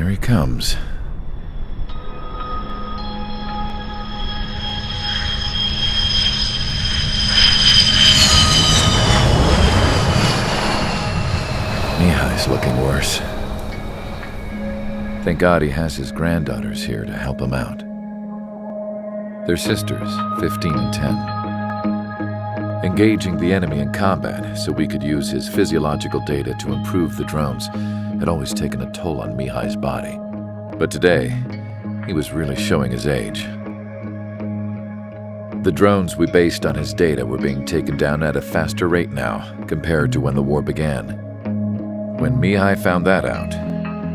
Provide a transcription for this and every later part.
Here he comes. Mihai's looking worse. Thank God he has his granddaughters here to help him out. They're sisters, 15 and 10. Engaging the enemy in combat so we could use his physiological data to improve the drones had always taken a toll on Mihai's body. But today, he was really showing his age. The drones we based on his data were being taken down at a faster rate now compared to when the war began. When Mihai found that out,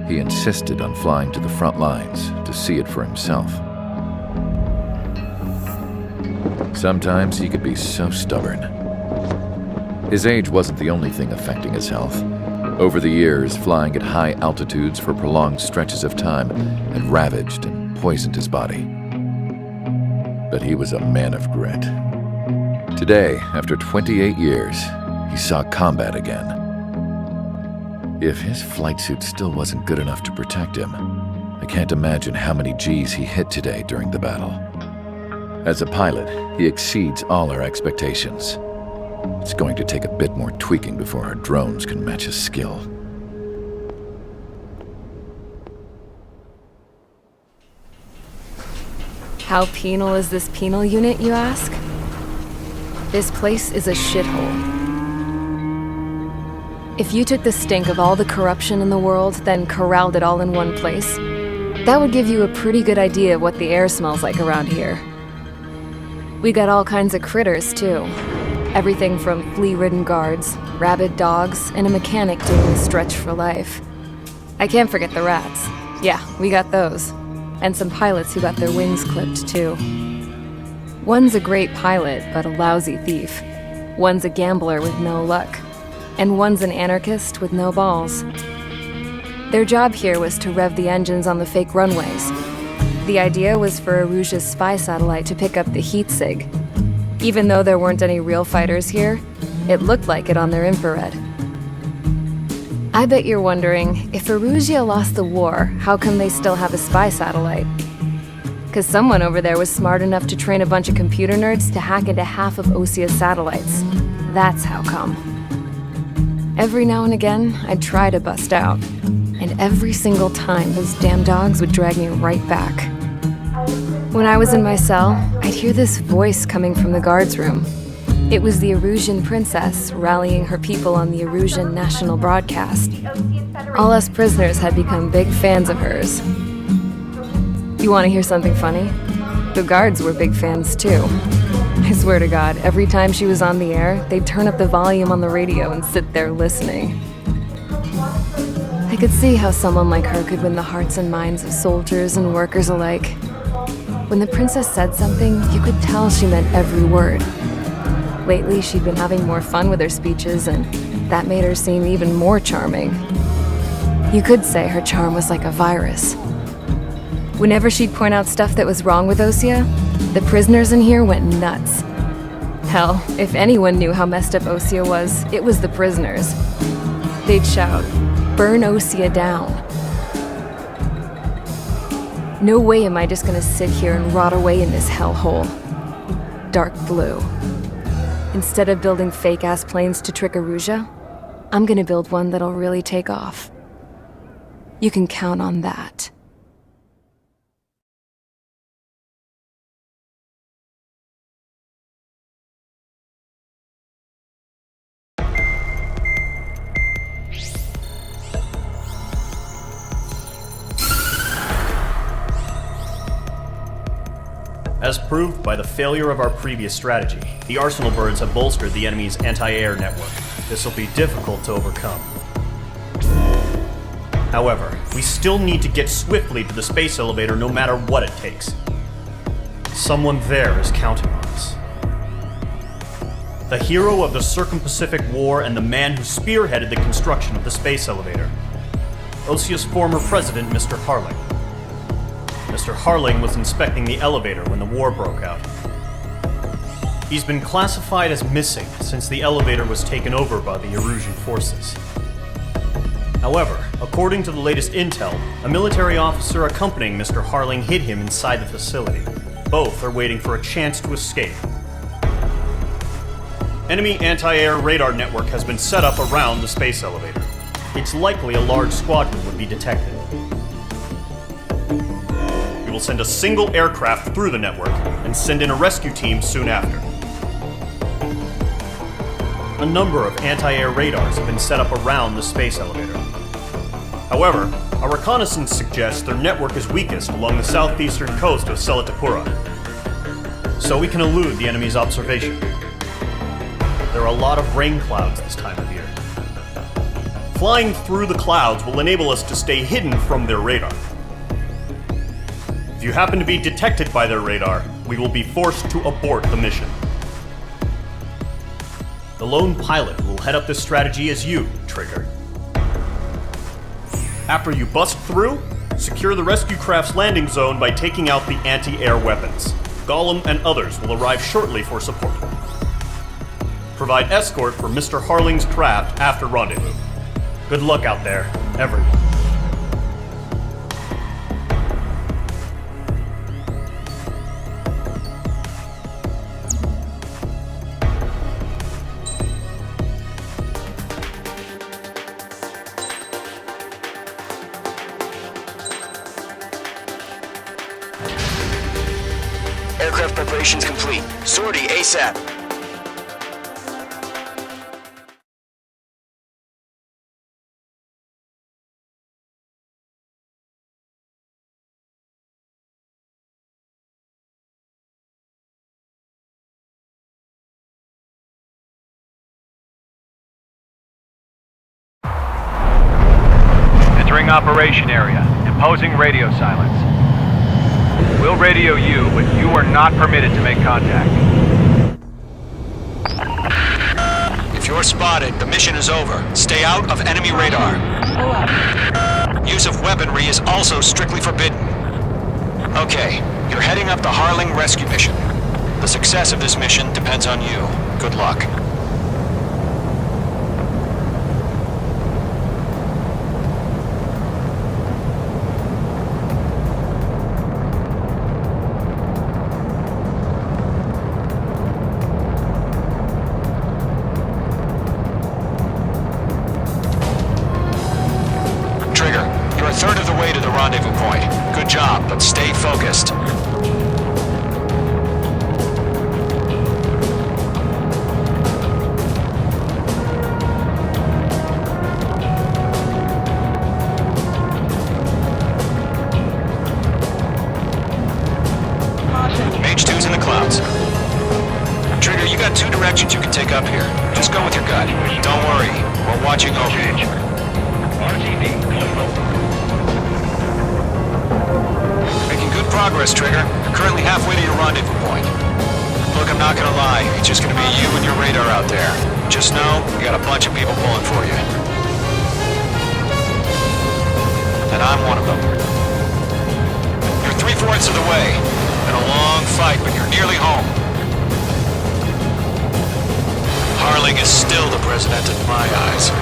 he insisted on flying to the front lines to see it for himself. Sometimes he could be so stubborn. His age wasn't the only thing affecting his health. Over the years, flying at high altitudes for prolonged stretches of time had ravaged and poisoned his body. But he was a man of grit. Today, after 28 years, he saw combat again. If his flight suit still wasn't good enough to protect him, I can't imagine how many G's he hit today during the battle. As a pilot, he exceeds all our expectations. It's going to take a bit more tweaking before our drones can match his skill. How penal is this penal unit, you ask? This place is a shithole. If you took the stink of all the corruption in the world, then corralled it all in one place, that would give you a pretty good idea of what the air smells like around here. We got all kinds of critters, too. Everything from flea-ridden guards, rabid dogs, and a mechanic doing the stretch for life. I can't forget the rats. Yeah, we got those. And some pilots who got their wings clipped, too. One's a great pilot, but a lousy thief. One's a gambler with no luck. And one's an anarchist with no balls. Their job here was to rev the engines on the fake runways. The idea was for Aruja's spy satellite to pick up the heat sig. Even though there weren't any real fighters here, it looked like it on their infrared. I bet you're wondering, if Aruja lost the war, how come they still have a spy satellite? 'Cause someone over there was smart enough to train a bunch of computer nerds to hack into half of Osea's satellites. That's how come. Every now and again, I'd try to bust out. And every single time, those damn dogs would drag me right back. When I was in my cell, I'd hear this voice coming from the guards room. It was the Erusian princess rallying her people on the Erusian national broadcast. All us prisoners had become big fans of hers. You want to hear something funny? The guards were big fans too. I swear to God, every time she was on the air, they'd turn up the volume on the radio and sit there listening. I could see how someone like her could win the hearts and minds of soldiers and workers alike. When the princess said something, you could tell she meant every word. Lately, she'd been having more fun with her speeches, and that made her seem even more charming. You could say her charm was like a virus. Whenever she'd point out stuff that was wrong with Osea, the prisoners in here went nuts. Hell, if anyone knew how messed up Osea was, it was the prisoners. They'd shout, "Burn Osea down." No way am I just gonna sit here and rot away in this hellhole. Dark blue. Instead of building fake-ass planes to trick Aruja, I'm gonna build one that'll really take off. You can count on that. As proved by the failure of our previous strategy, the Arsenal birds have bolstered the enemy's anti-air network. This will be difficult to overcome. However, we still need to get swiftly to the space elevator no matter what it takes. Someone there is counting on us. The hero of the Circum-Pacific War and the man who spearheaded the construction of the space elevator. Osea's former president, Mr. Harling. Mr. Harling was inspecting the elevator when the war broke out. He's been classified as missing since the elevator was taken over by the Erusian forces. However, according to the latest intel, a military officer accompanying Mr. Harling hid him inside the facility. Both are waiting for a chance to escape. Enemy anti-air radar network has been set up around the space elevator. It's likely a large squadron would be detected. We will send a single aircraft through the network and send in a rescue team soon after. A number of anti-air radars have been set up around the space elevator. However, our reconnaissance suggests their network is weakest along the southeastern coast of Selatapura, so we can elude the enemy's observation. There are a lot of rain clouds this time of year. Flying through the clouds will enable us to stay hidden from their radar. If you happen to be detected by their radar, we will be forced to abort the mission. The lone pilot who will head up this strategy is you, Trigger. After you bust through, secure the rescue craft's landing zone by taking out the anti-air weapons. Gollum and others will arrive shortly for support. Provide escort for Mr. Harling's craft after rendezvous. Good luck out there, everyone. Aircraft preparations complete. Sortie ASAP. Entering operation area. Imposing radio silence. We'll radio you, but you are not permitted to make contact. If you're spotted, the mission is over. Stay out of enemy radar. Use of weaponry is also strictly forbidden. Okay, you're heading up the Harling rescue mission. The success of this mission depends on you. Good luck. You're a third of the way to the rendezvous point. Good job, but stay focused. Mage 2's in the clouds. Trigger, you got two directions you can take up here. Just go with your gut. Don't worry, we're watching over you. Making good progress, Trigger. You're currently halfway to your rendezvous point. Look, I'm not gonna lie. It's just gonna be you and your radar out there. Just know, we got a bunch of people pulling for you. And I'm one of them. You're 3/4 of the way. Been a long fight, but you're nearly home. Harling is still the president in my eyes.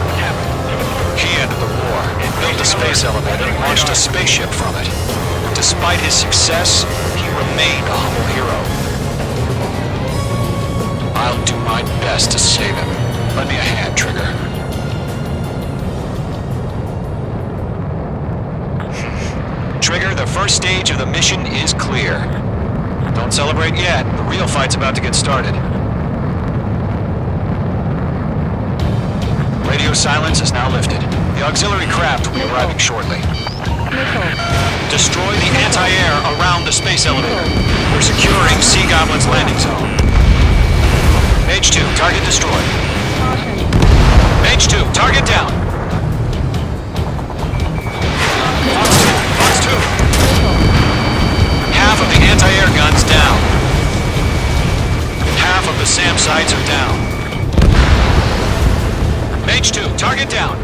He ended the war, built a space elevator, and launched a spaceship from it. Despite his success, he remained a humble hero. I'll do my best to save him. Lend me a hand, Trigger. Trigger, the first stage of the mission is clear. Don't celebrate yet. The real fight's about to get started. Radio silence is now lifted. The auxiliary craft will be arriving shortly. Destroy the anti-air around the space elevator. We're securing Sea Goblin's landing zone. Mage 2, target destroyed. Mage 2, target down. Fox 2. Half of the anti-air guns down. Half of the SAM sites are down. Mage 2, target down.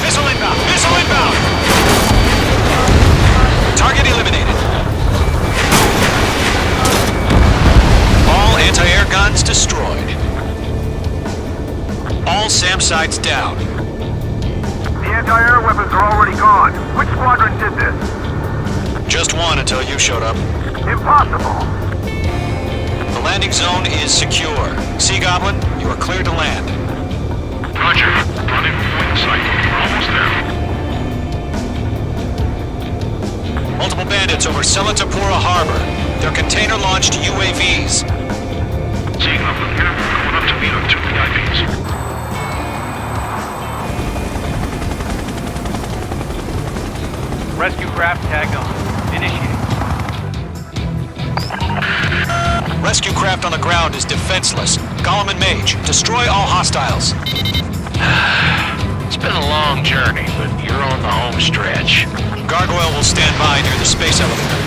Missile inbound! Missile inbound! Target eliminated. All anti-air guns destroyed. All SAM sites down. anti-air weapons are already gone. Which squadron did this? Just one until you showed up. Impossible. The landing zone is secure. Sea Goblin, you are cleared to land. Roger. Running point sight. We're almost there. Multiple bandits over Selatapura Harbor. They're container-launched UAVs. Sea Goblin here. Going up to meet our 2 VIPs. Rescue craft tagged on. Initiate. Rescue craft on the ground is defenseless. Gollum and Mage, destroy all hostiles. It's been a long journey, but you're on the home stretch. Gargoyle will stand by near the space elevator.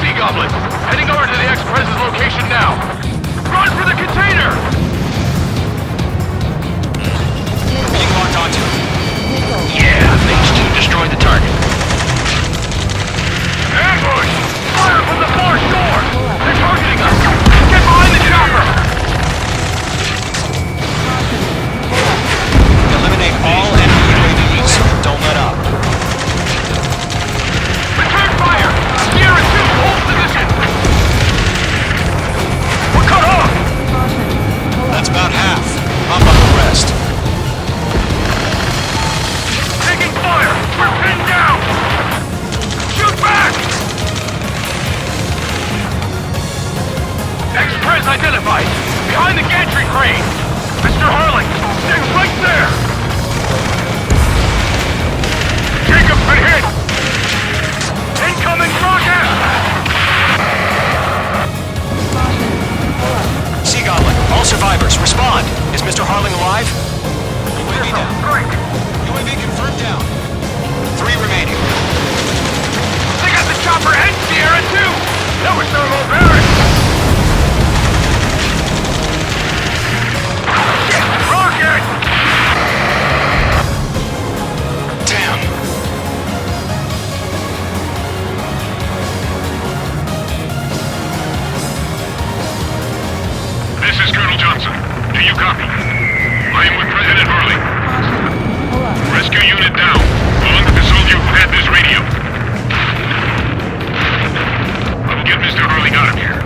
Sea Goblin, heading over to the ex-Prez's location now. Run for the container! Being locked onto. Yeah, Phase 2 destroyed the target. Ambush! Fire from the far shore! They're targeting us! Get behind the chopper! Eliminate all enemy UAVs. Don't let up. Return fire! Sierra 2, hold position! We're cut off! That's about half. Hop on the rest. Taking fire! We're pinned down! Shoot back! Ex-Prez identified! Behind the gantry crane! Mr. Harling! Stay right there! Jacob's been hit! Incoming rocket! Sea Goblin, all survivors, respond. Is Mr. Harling alive? UAV down. Strike! UAV confirmed down. 3 remaining. They got the chopper and Sierra 2! That was their low barracks! Rocket! Damn. This is Colonel Johnson. Do you copy? I am with President Harling. Rescue unit down. Along with the soldier who had this radio. I will get Mr. Harling out of here.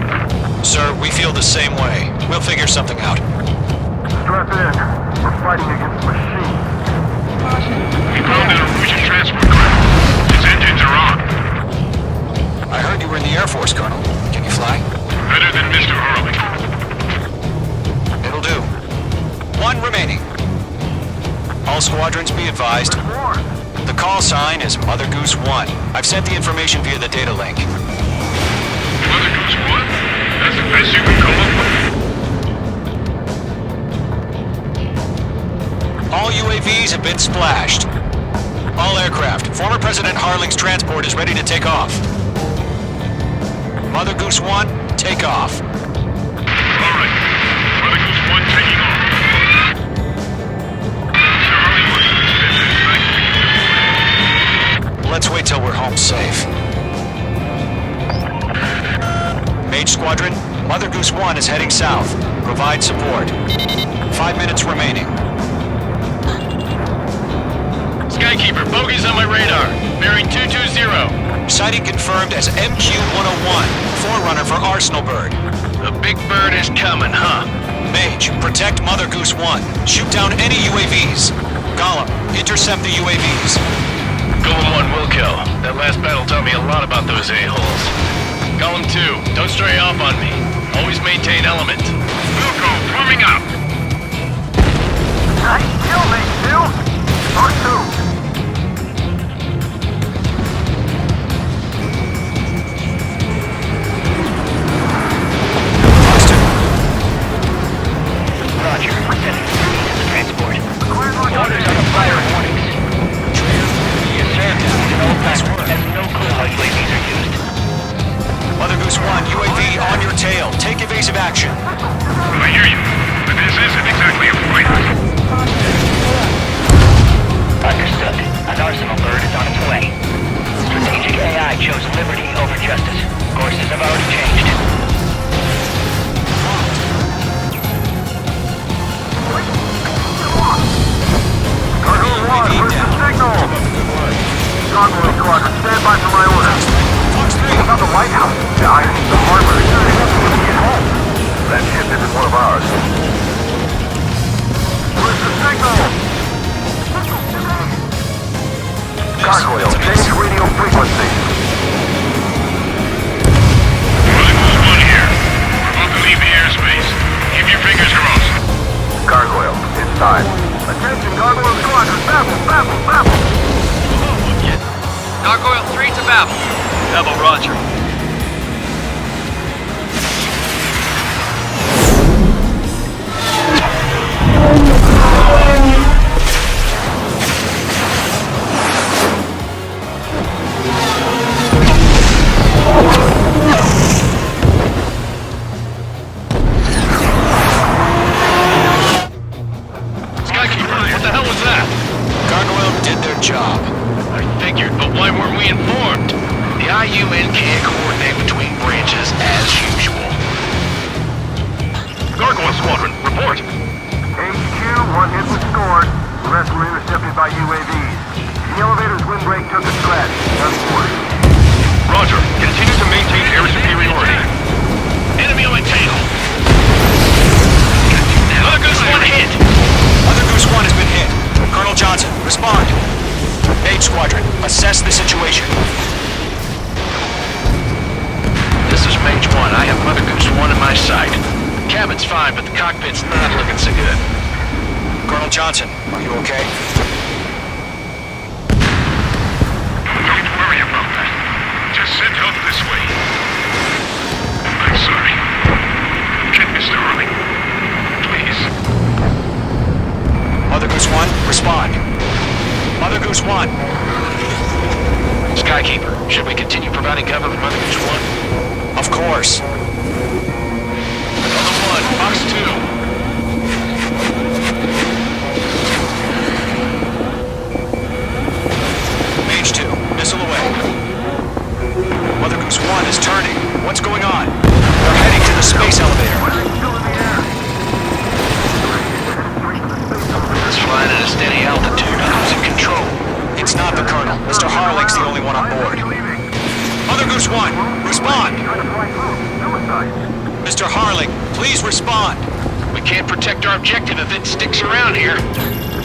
Sir, we feel the same way. We'll figure something out. Strap in. We're fighting against machines. We found an Norwegian transport craft. Its engines are on. I heard you were in the Air Force, Colonel. Can you fly? Better than Mr. Harling. It'll do. 1 remaining. All squadrons be advised. The call sign is Mother Goose 1. I've sent the information via the data link. Mother Goose 1? That's the best you can come up with. All UAVs have been splashed. All aircraft. Former President Harling's transport is ready to take off. Mother Goose 1, take off. All right. Mother Goose 1 taking off. Mr. Harling wants to extend this back to you. Let's wait till we're home safe. Mage Squadron, Mother Goose 1 is heading south. Provide support. 5 minutes remaining. Skykeeper, bogeys on my radar. Bearing 220. Sighting confirmed as MQ-101, forerunner for Arsenal Bird. The big bird is coming, huh? Mage, protect Mother Goose 1. Shoot down any UAVs. Gollum, intercept the UAVs. Golem 1 will kill. That last battle taught me a lot about those a-holes. Golem 2, don't stray off on me. Always maintain element. Wilco, forming up. Nice kill, mate, Phil. Part 2. Roger. Transport. Orders on the fire warnings. Yes, sir. Nice work. Has no clue how UAVs are used. Mother Goose 1, UAV on your tail. Take evasive action. by for my orders. Fox 3. About the White House. Yeah, I need the harbor. Get home. That ship isn't one of ours. Where's the signal? Gargoyle, change radio frequency. One here. We're about to leave the airspace. Keep your fingers crossed. Gargoyle, it's time. Attention, Gargoyle Squadron. Babel. Gargoyle 3 to Babel. Babel, roger. Skykeeper, what the hell was that? Gargoyle did their job. I figured, but why weren't we informed? The IUN can't coordinate between branches as usual. Gargoyle Squadron, report. HQ, one hit was scored. The rest were intercepted by UAVs. The elevator's windbreak took a scratch. Nothing worse. Roger. Continue to maintain air superiority. Enemy on my tail. Another Goose 1 hit. Other Goose 1 has been hit. Colonel Johnson, respond. H Squadron, assess the situation. This is Mage 1. I have Mother Goose 1 in my sight. Cabin's fine, but the cockpit's not looking so good. Colonel Johnson, are you okay? Don't worry about that. Just send help this way. I'm sorry. Get Mr. Harling. Please. Mother Goose 1, respond. Mother Goose 1. Skykeeper, should we continue providing cover for Mother Goose 1? Of course. Another 1, Fox 2. Mage 2, missile away. Mother Goose 1 is turning. What's going on? They're heading to the space elevator. It's flying at a steady altitude. Who's in control? It's not the Colonel. Mr. Harling's the only one on board. Mother Goose 1, respond! Mr. Harling, please respond! We can't protect our objective if it sticks around here.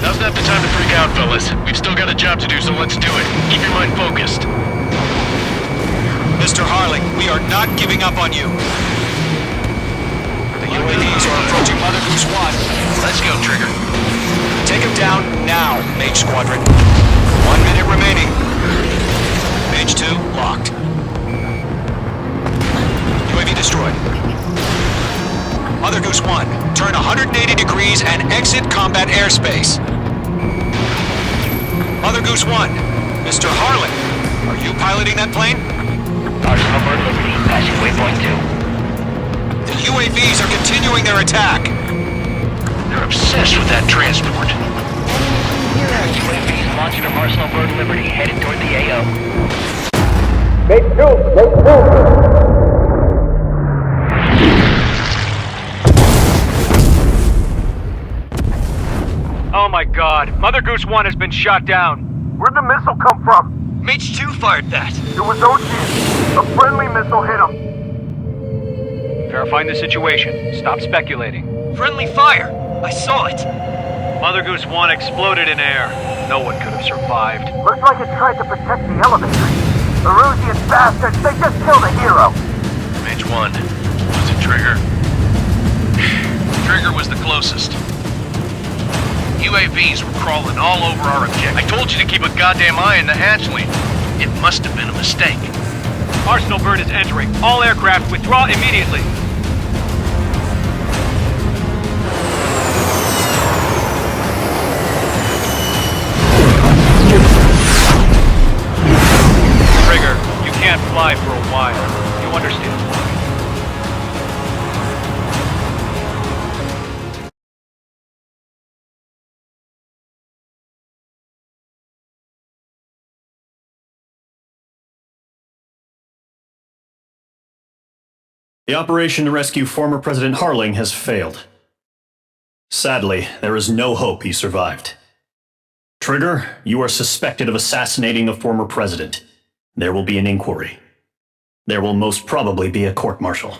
Now's not the time to freak out, fellas. We've still got a job to do, so let's do it. Keep your mind focused. Mr. Harling, we are not giving up on you. The UAVs are approaching Mother Goose 1. Let's go, Trigger. Take him down now, Mage Squadron. 1 minute remaining. Mage 2, locked. UAV destroyed. Mother Goose 1, turn 180 degrees and exit combat airspace. Mother Goose 1, Mr. Harling, are you piloting that plane? Arsenal Bird Liberty, passing waypoint 2. The UAVs are continuing their attack. They're obsessed with that transport. UAVs launching from Arsenal Bird Liberty, headed toward the AO. Oh my god, Mother Goose 1 has been shot down. Where'd the missile come from? Mage 2 fired that. It was Osea. A friendly missile hit him. Verifying the situation. Stop speculating. Friendly fire. I saw it. Mother Goose 1 exploded in air. No one could have survived. Looks like it tried to protect the elevator. Erusian bastards, they just killed a hero. Mage 1. Was it Trigger? Trigger was the closest. UAVs were crawling all over our objective. I told you to keep a goddamn eye on the hatchling. It must have been a mistake. Arsenal Bird is entering. All aircraft withdraw immediately. Trigger, you can't fly for a while. You understand? The operation to rescue former President Harling has failed. Sadly, there is no hope he survived. Trigger, you are suspected of assassinating the former president. There will be an inquiry. There will most probably be a court-martial.